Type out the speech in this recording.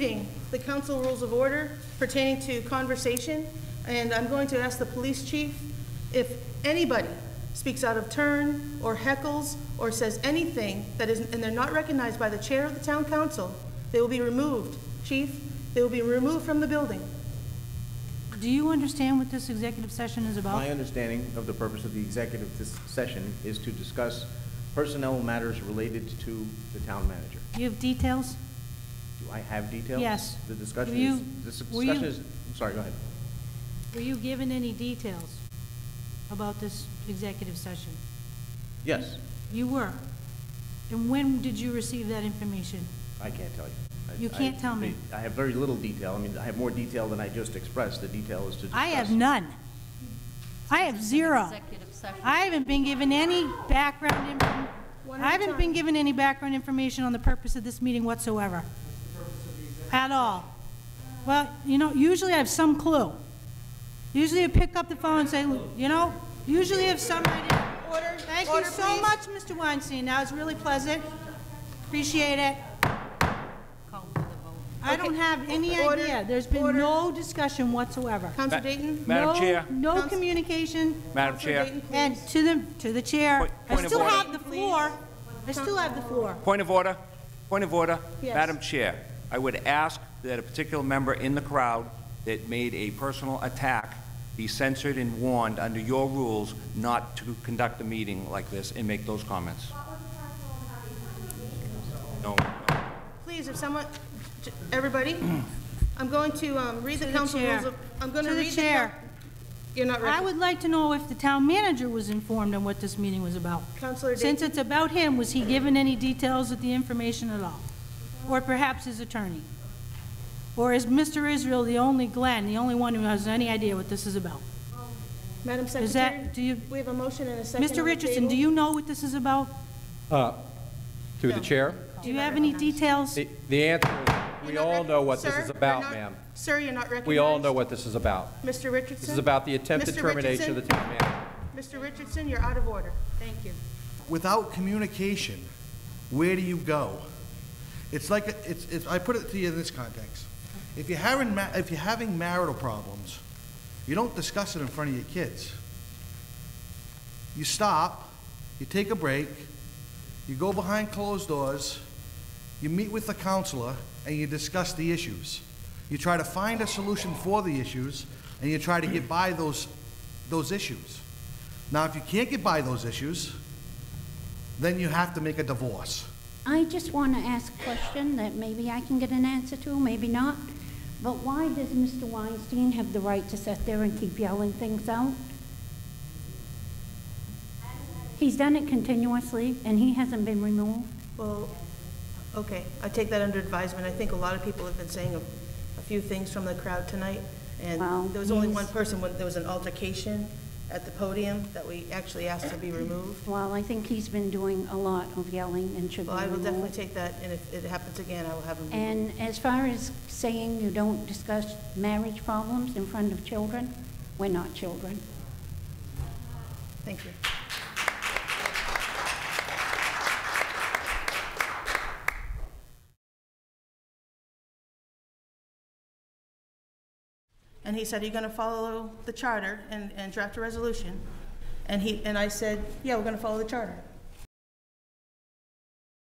reading the council rules of order pertaining to conversation, and I'm going to ask the police chief if anybody speaks out of turn or heckles or says anything that isn't, and they're not recognized by the chair of the town council, they will be removed. Chief, they will be removed from the building. Do you understand what this executive session is about? My understanding of the purpose of the executive session is to discuss personnel matters related to the town manager. You have details? Do I have details? Yes. The discussion is, I'm sorry, go ahead. Were you given any details about this executive session? Yes. You were. And when did you receive that information? I can't tell you. You can't tell me. I have very little detail. I mean, I have more detail than I just expressed. The detail is to discuss. I have none. I have zero. I haven't been given any background information. I haven't been given any background information on the purpose of this meeting whatsoever. At all. Well, you know, usually I have some clue. Usually I pick up the phone and say, you know, usually I have some idea. Order. Thank you so much, Mr. Weinstein. That was really pleasant. Appreciate it. I don't have any idea. There's been no discussion whatsoever. Councilor Dayton? Madam Chair. No communication. Madam Chair. Dayton, And to the chair. I Point of still order. have the floor. I still have the floor. Point of order. Point of order. Yes. Madam Chair, I would ask that a particular member in the crowd that made a personal attack be censored and warned under your rules not to conduct a meeting like this and make those comments. No. Please, if someone, everybody, I'm going to read the council rules of, I'm going to read the chair. You're not ready. I would like to know if the town manager was informed on what this meeting was about. Councilor Dayton. Since it's about him, was he given any details of the information at all? Or perhaps his attorney? Or is Mr. Israel the only one who has any idea what this is about? Madam Secretary, do we have a motion and a second. Mr. Richardson, do you know what this is about? Through the chair? Do you have any details? The answer is, we all know what this is about, ma'am. Sir, you're not recognized. We all know what this is about. Mr. Richardson? This is about the attempted Mr. termination of the town manager. Mr. Richardson, you're out of order. Thank you. Without communication, where do you go? It's like, I put it to you in this context. If you're having marital problems, you don't discuss it in front of your kids. You stop, you take a break, you go behind closed doors, you meet with the counselor, and you discuss the issues. You try to find a solution for the issues, and you try to get by those issues. Now, if you can't get by those issues, then you have to make a divorce. I just want to ask a question that maybe I can get an answer to, maybe not. But why does Mr. Weinstein have the right to sit there and keep yelling things out? He's done it continuously, and he hasn't been removed. Well, okay, I take that under advisement. I think a lot of people have been saying a few things from the crowd tonight, and Well, there was only one person when there was an altercation at the podium that we actually asked to be removed. Well, I think he's been doing a lot of yelling and should Well, be I will removed. definitely take that, and if it happens again, I will have him. And as far as saying you don't discuss marriage problems in front of children, we're not children. Thank you. And he said, "Are you going to follow the charter and draft a resolution?" And I said, "Yeah, we're going to follow the charter."